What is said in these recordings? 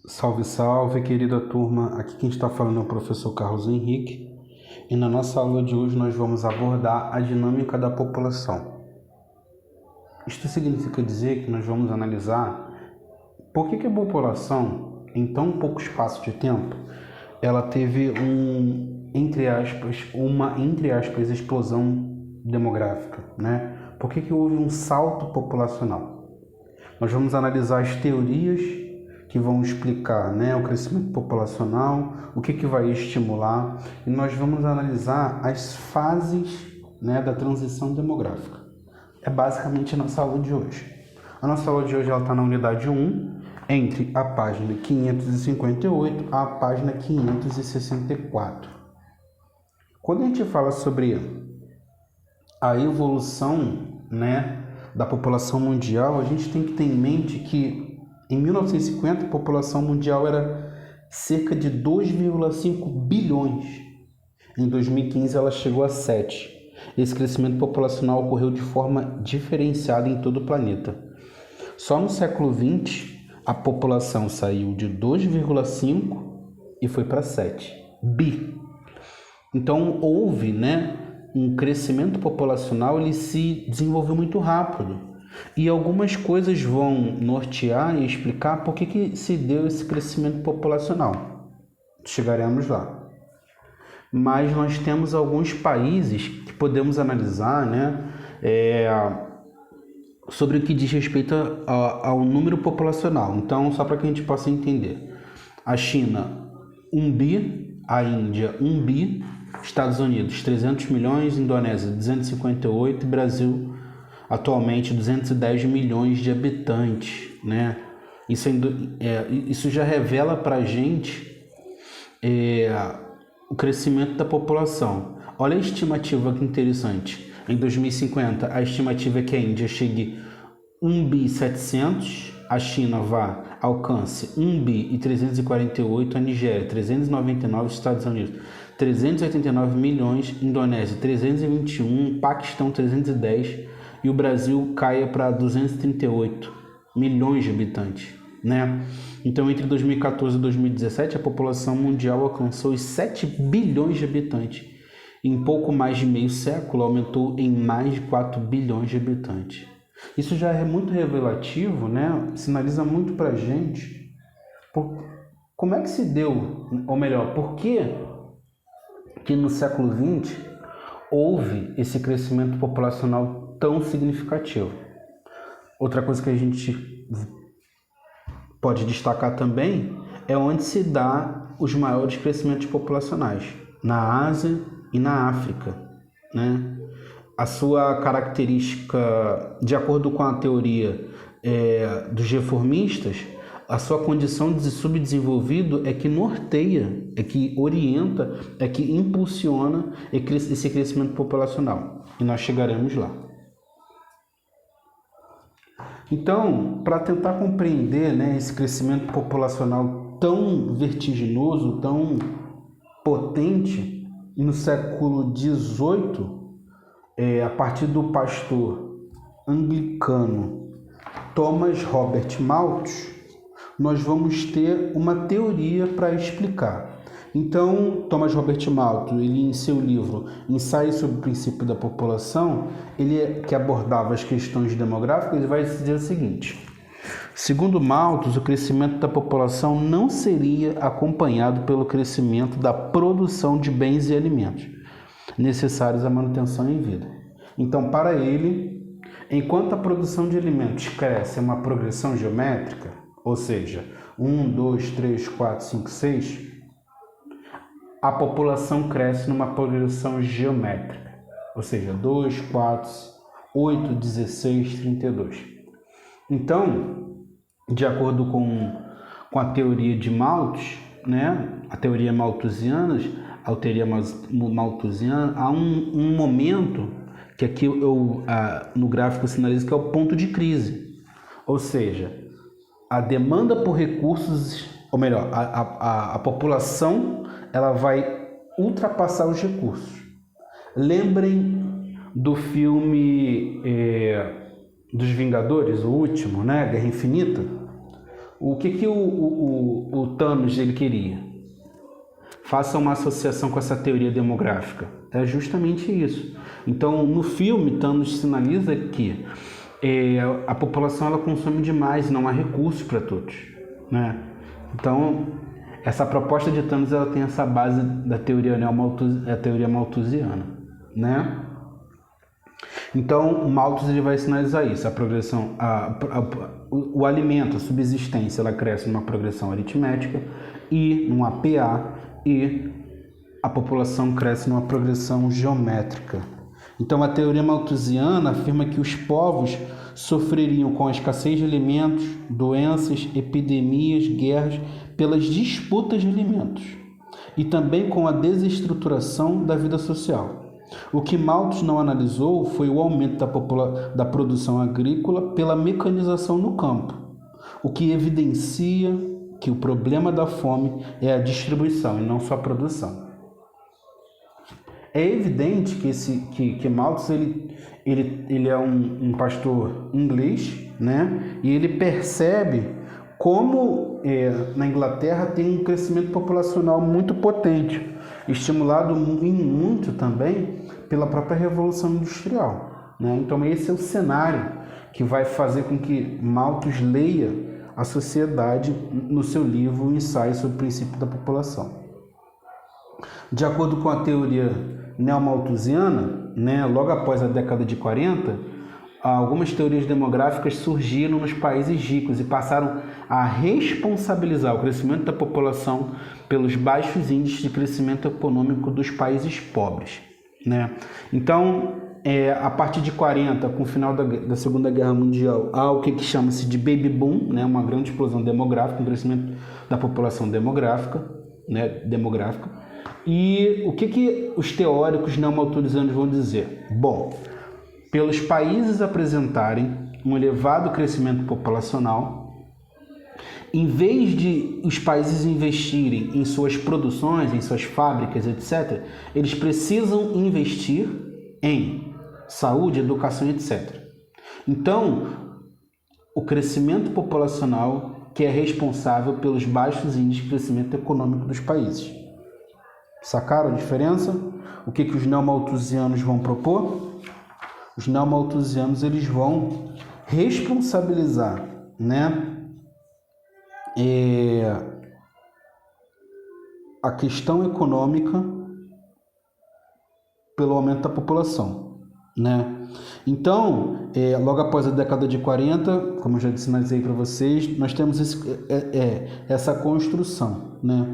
Salve, salve, querida turma. Aqui quem está falando é o professor Carlos Henrique e na nossa aula de hoje nós vamos abordar a dinâmica da população. Isto significa dizer que nós vamos analisar por que a população, em tão pouco espaço de tempo, ela teve uma explosão demográfica, né? Por que houve um salto populacional? Nós vamos analisar as teorias que vão explicar, né, o crescimento populacional, o que vai estimular, e nós vamos analisar as fases, né, da transição demográfica. É basicamente a nossa aula de hoje. A nossa aula de hoje está na unidade 1, entre a página 558 a página 564. Quando a gente fala sobre a evolução, né, da população mundial, a gente tem que ter em mente que em 1950 a população mundial era cerca de 2,5 bilhões. Em 2015 ela chegou a 7. Esse crescimento populacional ocorreu de forma diferenciada em todo o planeta. Só no século XX a população saiu de 2,5 e foi para 7 bi. Então houve, né, um crescimento populacional, ele se desenvolveu muito rápido. E algumas coisas vão nortear e explicar por que se deu esse crescimento populacional. Chegaremos lá. Mas nós temos alguns países que podemos analisar, né, sobre o que diz respeito ao número populacional. Então, só para que a gente possa entender. A China, 1 bi. A Índia, 1 bi. Estados Unidos, 300 milhões. Indonésia, 258. E Brasil, atualmente 210 milhões de habitantes, né? Isso já revela para a gente o crescimento da população. Olha a estimativa que interessante. Em 2050, a estimativa é que a Índia chegue 1 bi 700, a China alcance 1 bi e 348, a Nigéria 399, Estados Unidos 389 milhões, Indonésia 321, Paquistão 310 e o Brasil caia para 238 milhões de habitantes, né? Então, entre 2014 e 2017, a população mundial alcançou os 7 bilhões de habitantes. Em pouco mais de meio século, aumentou em mais de 4 bilhões de habitantes. Isso já é muito revelativo, né? Sinaliza muito para a gente como é que se deu, ou melhor, por que no século XX houve esse crescimento populacional tão significativo. Outra coisa que a gente pode destacar também é onde se dá os maiores crescimentos populacionais, na Ásia e na África, né? A sua característica, de acordo com a teoria dos reformistas, a sua condição de subdesenvolvido é que norteia, é que orienta, é que impulsiona esse crescimento populacional. E nós chegaremos lá. Então, para tentar compreender, né, esse crescimento populacional tão vertiginoso, tão potente, no século XVIII, a partir do pastor anglicano Thomas Robert Malthus, nós vamos ter uma teoria para explicar. Então, Thomas Robert Malthus, ele em seu livro Ensaio sobre o Princípio da População, que abordava as questões demográficas, ele vai dizer o seguinte: segundo Malthus, o crescimento da população não seria acompanhado pelo crescimento da produção de bens e alimentos necessários à manutenção em vida. Então, para ele, enquanto a produção de alimentos cresce em uma progressão geométrica, ou seja, 1, 2, 3, 4, 5, 6, a população cresce numa progressão geométrica, ou seja, 2, 4, 8, 16, 32. Então, de acordo com a teoria de Malthus, né, a teoria malthusiana, há um momento que aqui eu no gráfico sinalizo que é o ponto de crise, ou seja, a demanda por recursos, ou melhor, a população, ela vai ultrapassar os recursos. Lembrem do filme dos Vingadores, o último, né? Guerra Infinita. O que o Thanos ele queria? Faça uma associação com essa teoria demográfica. É justamente isso. Então, no filme, Thanos sinaliza que a população ela consome demais, não há recursos para todos, né? Então, essa proposta de Thanos ela tem essa base da teoria teoria malthusiana, né? Então, o Malthus ele vai sinalizar isso, a progressão, o alimento, a subsistência, ela cresce numa progressão aritmética e numa PA, e a população cresce numa progressão geométrica. Então, a teoria malthusiana afirma que os povos sofreriam com a escassez de alimentos, doenças, epidemias, guerras, pelas disputas de alimentos, e também com a desestruturação da vida social. O que Malthus não analisou foi o aumento da produção agrícola pela mecanização no campo, o que evidencia que o problema da fome é a distribuição e não só a produção. É evidente que Malthus ele é um pastor inglês, né? E ele percebe como na Inglaterra tem um crescimento populacional muito potente, estimulado em muito também pela própria Revolução Industrial, né? Então esse é o cenário que vai fazer com que Malthus leia a sociedade no seu livro O Ensaio sobre o Princípio da População. De acordo com a teoria neomalthusiana, né, logo após a década de 40, algumas teorias demográficas surgiram nos países ricos e passaram a responsabilizar o crescimento da população pelos baixos índices de crescimento econômico dos países pobres, né? Então, a partir de 40, com o final da Segunda Guerra Mundial, há o que chama-se de baby boom, né? Uma grande explosão demográfica, um crescimento da população demográfica, né? E o que os teóricos neomalthusianos vão dizer? Bom, pelos países apresentarem um elevado crescimento populacional, em vez de os países investirem em suas produções, em suas fábricas, etc., eles precisam investir em saúde, educação, etc. Então, o crescimento populacional que é responsável pelos baixos índices de crescimento econômico dos países. Sacaram a diferença? O que os neomalthusianos vão propor? Os neomalthusianos eles vão responsabilizar, né, a questão econômica pelo aumento da população, né? Então, logo após a década de 40, como eu já sinalizei para vocês, nós temos essa construção, né?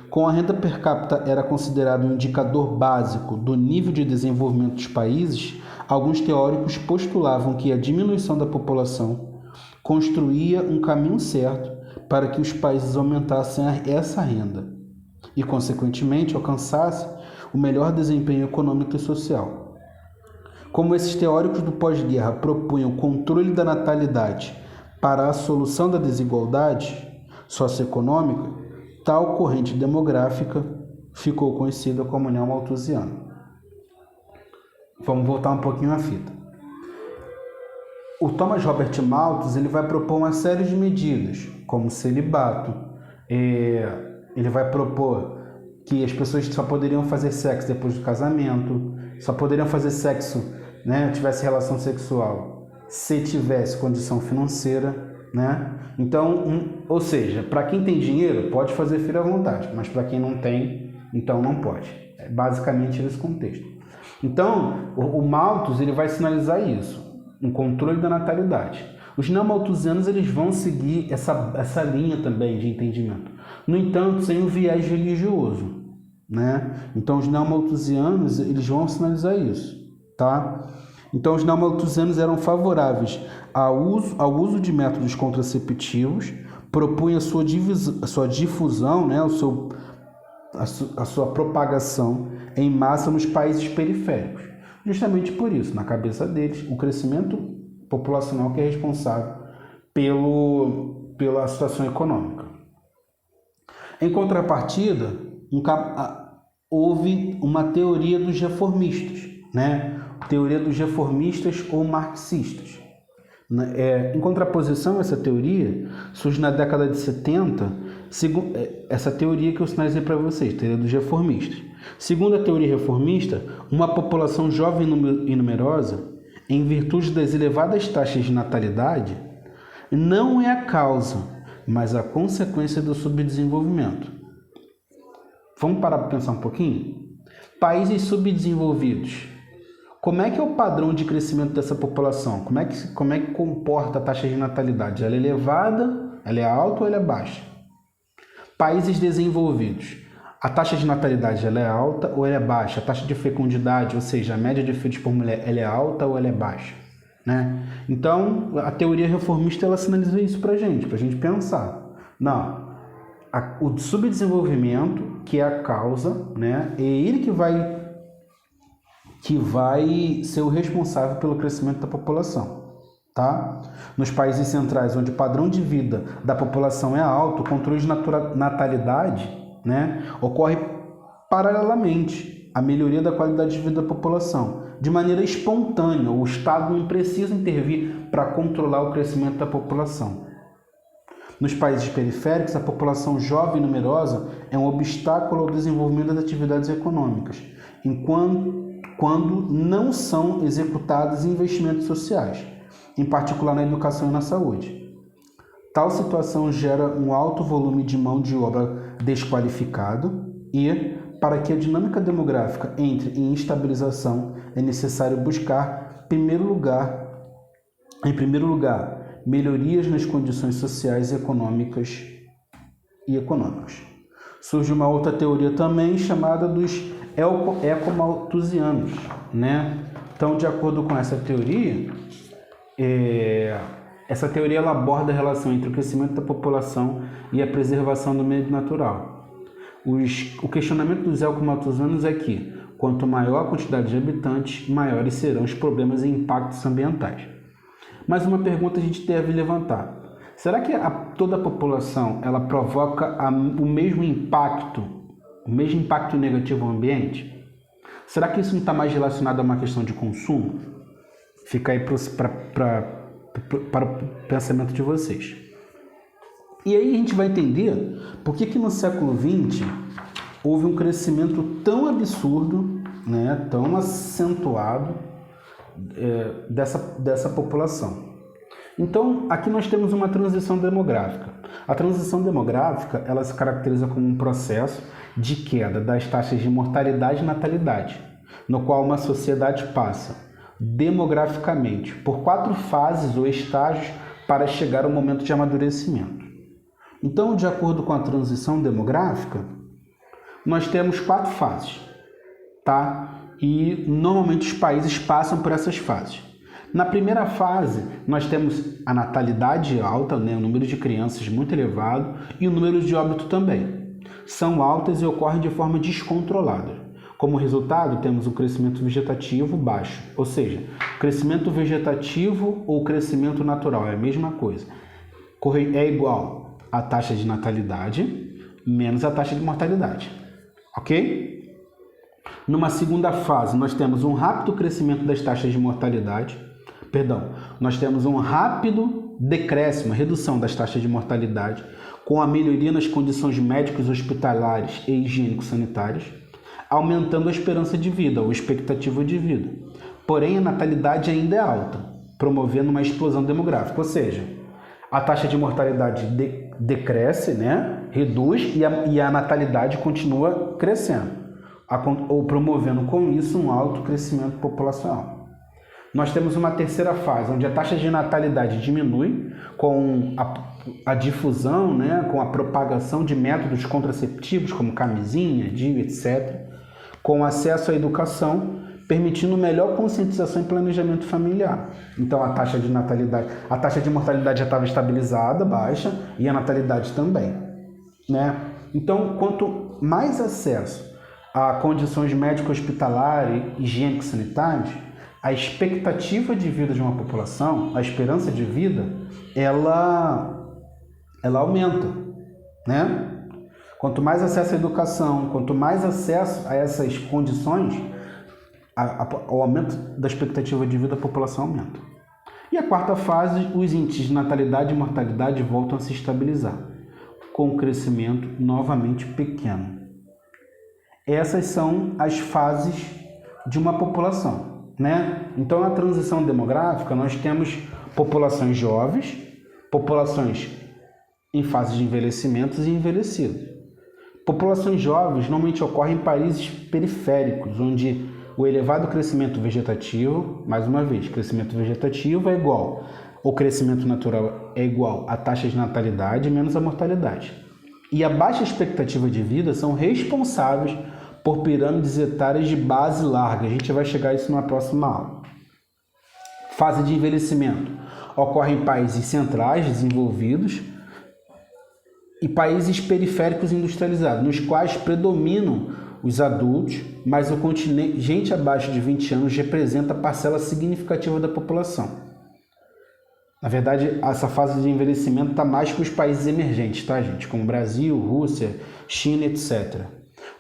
Com a renda per capita era considerado um indicador básico do nível de desenvolvimento dos países, alguns teóricos postulavam que a diminuição da população construía um caminho certo para que os países aumentassem essa renda e, consequentemente, alcançassem o melhor desempenho econômico e social. Como esses teóricos do pós-guerra propunham o controle da natalidade para a solução da desigualdade socioeconômica, tal corrente demográfica ficou conhecida como neomalthusiana. Vamos voltar um pouquinho à fita. O Thomas Robert Malthus ele vai propor uma série de medidas, como celibato. Ele vai propor que as pessoas só poderiam fazer sexo depois do casamento, só poderiam fazer sexo, né, tivesse relação sexual, se tivesse condição financeira, né? Então, ou seja, para quem tem dinheiro pode fazer filho à vontade, mas para quem não tem, então não pode. É basicamente esse contexto. Então, o Malthus ele vai sinalizar isso, um controle da natalidade. Os neomalthusianos eles vão seguir essa linha também de entendimento. No entanto, sem o viés religioso, né? Então, os neomalthusianos eles vão sinalizar isso, tá? Então, os neomalthusianos eram favoráveis ao uso de métodos contraceptivos, propunham a sua difusão, né, a sua propagação em massa nos países periféricos. Justamente por isso, na cabeça deles, o crescimento populacional que é responsável pela situação econômica. Em contrapartida, houve uma teoria dos reformistas, né? Teoria dos reformistas ou marxistas. Em contraposição a essa teoria, surge na década de 70, essa teoria que eu sinalizei para vocês, teoria dos reformistas. Segundo a teoria reformista, uma população jovem e numerosa, em virtude das elevadas taxas de natalidade, não é a causa, mas a consequência do subdesenvolvimento. Vamos parar para pensar um pouquinho? Países subdesenvolvidos. Como é que é o padrão de crescimento dessa população? Como é que comporta a taxa de natalidade? Ela é elevada, ela é alta ou ela é baixa? Países desenvolvidos. A taxa de natalidade ela é alta ou ela é baixa? A taxa de fecundidade, ou seja, a média de filhos por mulher, ela é alta ou ela é baixa? Né? Então, a teoria reformista ela sinaliza isso para a gente pensar. Não, o subdesenvolvimento, que é a causa, né, é ele que vai ser o responsável pelo crescimento da população. Tá? Nos países centrais, onde o padrão de vida da população é alto, o controle de natalidade, né, ocorre paralelamente à melhoria da qualidade de vida da população, de maneira espontânea. O Estado não precisa intervir para controlar o crescimento da população. Nos países periféricos, a população jovem e numerosa é um obstáculo ao desenvolvimento das atividades econômicas, quando não são executados investimentos sociais, em particular na educação e na saúde. Tal situação gera um alto volume de mão de obra desqualificado e, para que a dinâmica demográfica entre em estabilização, é necessário buscar, em primeiro lugar, melhorias nas condições sociais, econômicas e econômicas. Surge uma outra teoria também chamada dos ecomalthusianos, né? Então, de acordo com essa teoria, ela aborda a relação entre o crescimento da população e a preservação do meio natural. O questionamento dos ecomalthusianos é que, quanto maior a quantidade de habitantes, maiores serão os problemas e impactos ambientais. Mas uma pergunta a gente deve levantar. Será que toda a população ela provoca o mesmo impacto negativo ao ambiente? Será que isso não está mais relacionado a uma questão de consumo? Fica aí para o pensamento de vocês. E aí a gente vai entender por que no século XX houve um crescimento tão absurdo, né, tão acentuado dessa população. Então, aqui nós temos uma transição demográfica. A transição demográfica ela se caracteriza como um processo de queda das taxas de mortalidade e natalidade, no qual uma sociedade passa demograficamente por 4 fases ou estágios para chegar ao momento de amadurecimento. Então, de acordo com a transição demográfica, nós temos 4 fases, tá? E normalmente os países passam por essas fases. Na primeira fase, nós temos a natalidade alta, né? O número de crianças muito elevado e o número de óbito também. São altas e ocorrem de forma descontrolada. Como resultado, temos um crescimento vegetativo baixo, ou seja, crescimento vegetativo ou crescimento natural é a mesma coisa. É igual a taxa de natalidade menos a taxa de mortalidade, ok? Numa segunda fase, nós temos um rápido crescimento das taxas de mortalidade, nós temos um rápido decréscimo, redução das taxas de mortalidade, com a melhoria nas condições médicas, hospitalares e higiênico-sanitárias, aumentando a esperança de vida ou expectativa de vida. Porém, a natalidade ainda é alta, promovendo uma explosão demográfica, ou seja, a taxa de mortalidade decresce, né? Reduz e a natalidade continua crescendo, ou promovendo com isso um alto crescimento populacional. Nós temos uma terceira fase, onde a taxa de natalidade diminui com a difusão, né? Com a propagação de métodos contraceptivos, como camisinha, DIU, etc., com acesso à educação, permitindo melhor conscientização e planejamento familiar. Então, a taxa de mortalidade já estava estabilizada, baixa, e a natalidade também, né? Então, quanto mais acesso a condições médico-hospitalares e higiênico-sanitárias, a expectativa de vida de uma população, a esperança de vida, ela aumenta, né? Quanto mais acesso à educação, quanto mais acesso a essas condições, o aumento da expectativa de vida da população aumenta. E a quarta fase, os índices de natalidade e mortalidade voltam a se estabilizar, com um crescimento novamente pequeno. Essas são as fases de uma população, né? Então, na transição demográfica, nós temos populações jovens, populações em fase de envelhecimento e envelhecidos. Populações jovens normalmente ocorrem em países periféricos, onde o elevado crescimento vegetativo, mais uma vez, crescimento vegetativo é igual, o crescimento natural é igual à taxa de natalidade menos a mortalidade. E a baixa expectativa de vida são responsáveis por pirâmides etárias de base larga. A gente vai chegar a isso na próxima aula. Fase de envelhecimento ocorre em países centrais desenvolvidos e países periféricos industrializados, nos quais predominam os adultos, mas o contingente abaixo de 20 anos representa a parcela significativa da população. Na verdade, essa fase de envelhecimento está mais com os países emergentes, tá, gente? Como Brasil, Rússia, China, etc.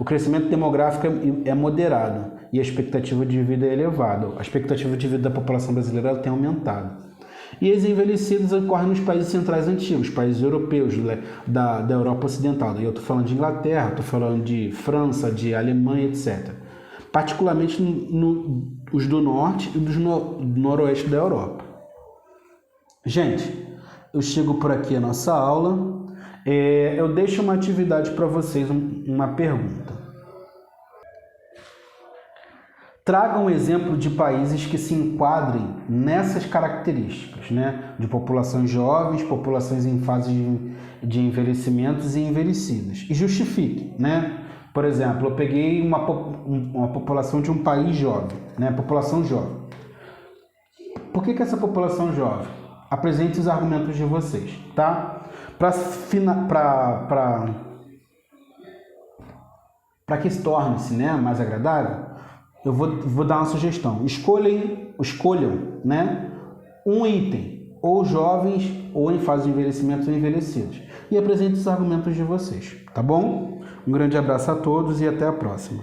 O crescimento demográfico é moderado e a expectativa de vida é elevada. A expectativa de vida da população brasileira tem aumentado. E os envelhecidos ocorrem nos países centrais antigos, países europeus, da Europa Ocidental. Daí eu estou falando de Inglaterra, estou falando de França, de Alemanha, etc. Particularmente os do norte e do noroeste da Europa. Gente, eu chego por aqui a nossa aula. Eu deixo uma atividade para vocês, uma pergunta. Traga um exemplo de países que se enquadrem nessas características, né? De populações jovens, populações em fase de envelhecimentos e envelhecidas. E justifique, né? Por exemplo, eu peguei uma população de um país jovem, né? População jovem. Por que essa população jovem? Apresente os argumentos de vocês, tá? Para que se torne-se, né, mais agradável, eu vou dar uma sugestão. Escolham, né, um item, ou jovens, ou em fase de envelhecimento ou envelhecidos. E apresente os argumentos de vocês, tá bom? Um grande abraço a todos e até a próxima.